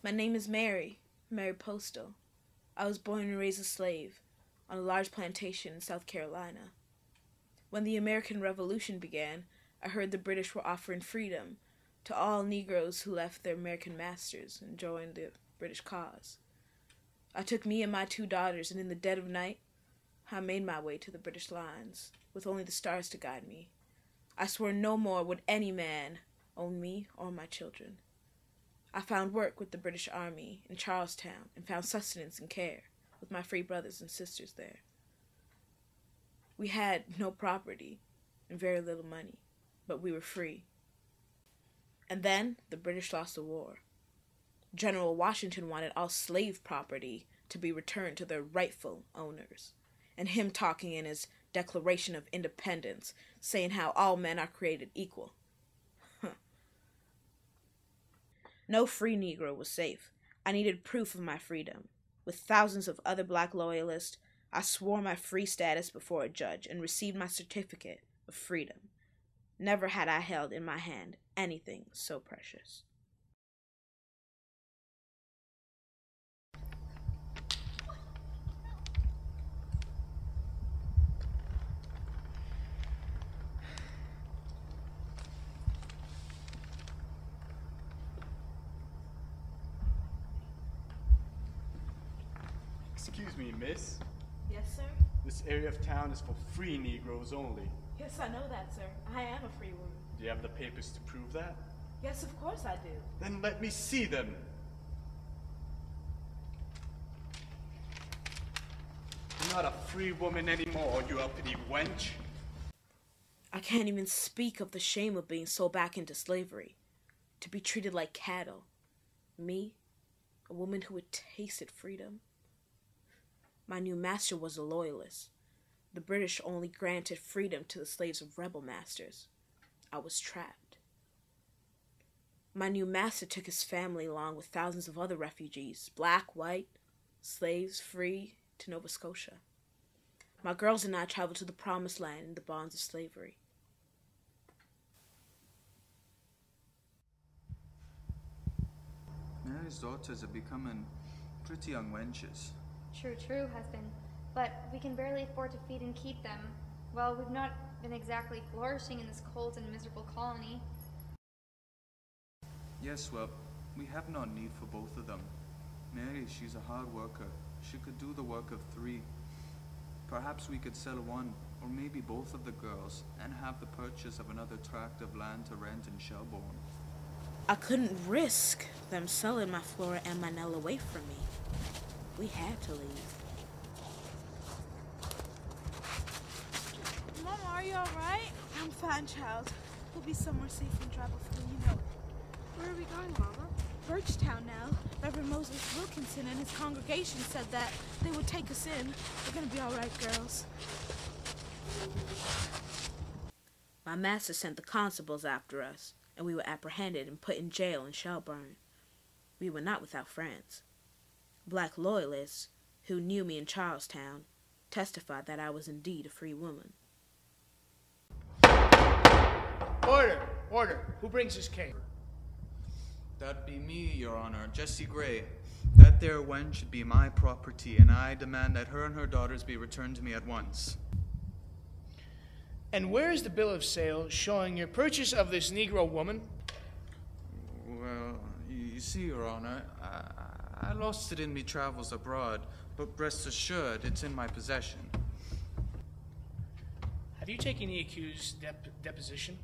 My name is Mary Postell. I was born and raised a slave on a large plantation in South Carolina. When the American Revolution began, I heard the British were offering freedom to all Negroes who left their American masters and joined the British cause. I took me and my 2 daughters, and in the dead of night, I made my way to the British lines, with only the stars to guide me. I swore no more would any man own me or my children. I found work with the British Army in Charlestown and found sustenance and care with my free brothers and sisters there. We had no property and very little money, but we were free. And then the British lost the war. General Washington wanted all slave property to be returned to their rightful owners, and him talking in his Declaration of Independence, saying how all men are created equal. No free Negro was safe. I needed proof of my freedom. With thousands of other Black Loyalists, I swore my free status before a judge and received my certificate of freedom. Never had I held in my hand anything so precious. Excuse me, miss. Yes, sir? This area of town is for free Negroes only. Yes, I know that, sir. I am a free woman. Do you have the papers to prove that? Yes, of course I do. Then let me see them. You're not a free woman anymore, you uppity wench. I can't even speak of the shame of being sold back into slavery, to be treated like cattle. Me, a woman who had tasted freedom. My new master was a loyalist. The British only granted freedom to the slaves of rebel masters. I was trapped. My new master took his family along with thousands of other refugees, black, white, slaves, free, to Nova Scotia. My girls and I traveled to the promised land in the bonds of slavery. Mary's daughters are becoming pretty young wenches. True, husband. But we can barely afford to feed and keep them. Well, we've not been exactly flourishing in this cold and miserable colony. Yes, well, we have no need for both of them. Mary, she's a hard worker. She could do the work of 3. Perhaps we could sell one, or maybe both of the girls, and have the purchase of another tract of land to rent in Shelbourne. I couldn't risk them selling my Flora and my Nell away from me. We had to leave. Mama, are you alright? I'm fine, child. We'll be somewhere safe and dry before you know it. Where are we going, Mama? Birchtown now. Reverend Moses Wilkinson and his congregation said that they would take us in. We're gonna be alright, girls. My master sent the constables after us, and we were apprehended and put in jail in Shelbourne. We were not without friends. Black Loyalists, who knew me in Charlestown, testified that I was indeed a free woman. Order. Who brings this case? That'd be me, Your Honor, Jessie Gray. That there wench should be my property, and I demand that her and her daughters be returned to me at once. And where is the bill of sale showing your purchase of this Negro woman? Well, you see, Your Honor, I lost it in me travels abroad, but rest assured, it's in my possession. Have you taken the accused deposition?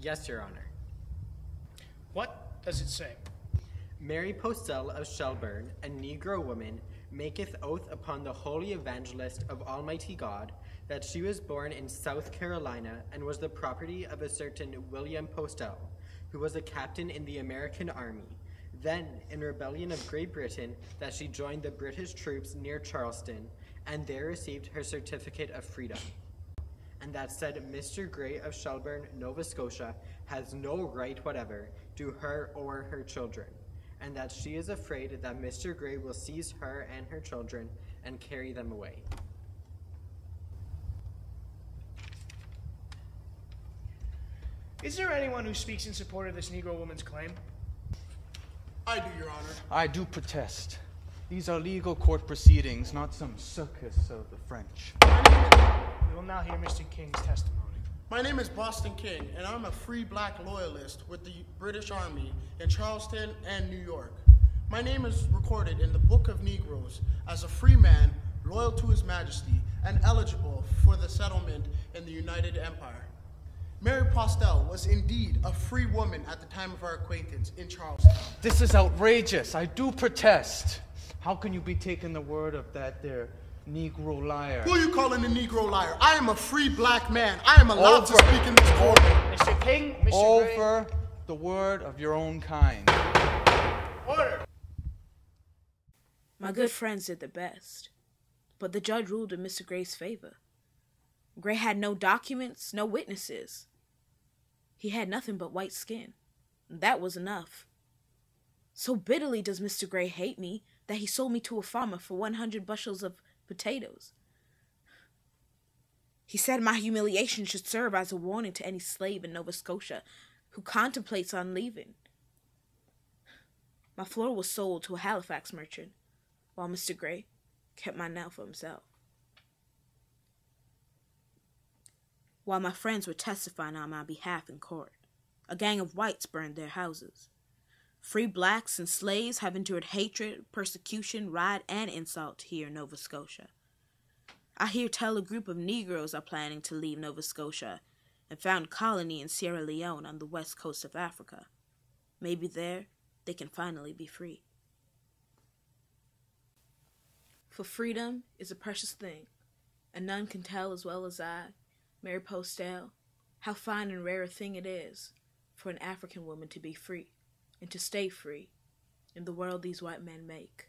Yes, Your Honor. What does it say? Mary Postell of Shelbourne, a Negro woman, maketh oath upon the holy evangelist of Almighty God that she was born in South Carolina and was the property of a certain William Postell, who was a captain in the American Army. Then, in rebellion of Great Britain, that she joined the British troops near Charleston, and there received her certificate of freedom. And that said Mr. Gray of Shelbourne, Nova Scotia, has no right whatever to her or her children, and that she is afraid that Mr. Gray will seize her and her children and carry them away. Is there anyone who speaks in support of this Negro woman's claim? I do, Your Honor. I do protest. These are legal court proceedings, not some circus of the French. We will now hear Mr. King's testimony. My name is Boston King, and I'm a free Black Loyalist with the British Army in Charleston and New York. My name is recorded in the Book of Negroes as a free man, loyal to His Majesty, and eligible for the settlement in the United Empire. Mary Postell was indeed a free woman at the time of our acquaintance in Charleston. This is outrageous. I do protest. How can you be taking the word of that there Negro liar? Who are you calling a Negro liar? I am a free black man. I am allowed to speak in this court. Mr. King, Mr. Gray. Over the word of your own kind. Order. My good friends did their best, but the judge ruled in Mr. Gray's favor. Gray had no documents, no witnesses. He had nothing but white skin. That was enough. So bitterly does Mr. Gray hate me that he sold me to a farmer for 100 bushels of potatoes. He said my humiliation should serve as a warning to any slave in Nova Scotia who contemplates on leaving. My floor was sold to a Halifax merchant, while Mr. Gray kept mine now for himself. While my friends were testifying on my behalf in court, a gang of whites burned their houses. Free blacks and slaves have endured hatred, persecution, riot, and insult here in Nova Scotia. I hear tell a group of Negroes are planning to leave Nova Scotia and found a colony in Sierra Leone on the west coast of Africa. Maybe there they can finally be free. For freedom is a precious thing, and none can tell as well as I, Mary Postell, how fine and rare a thing it is for an African woman to be free and to stay free in the world these white men make.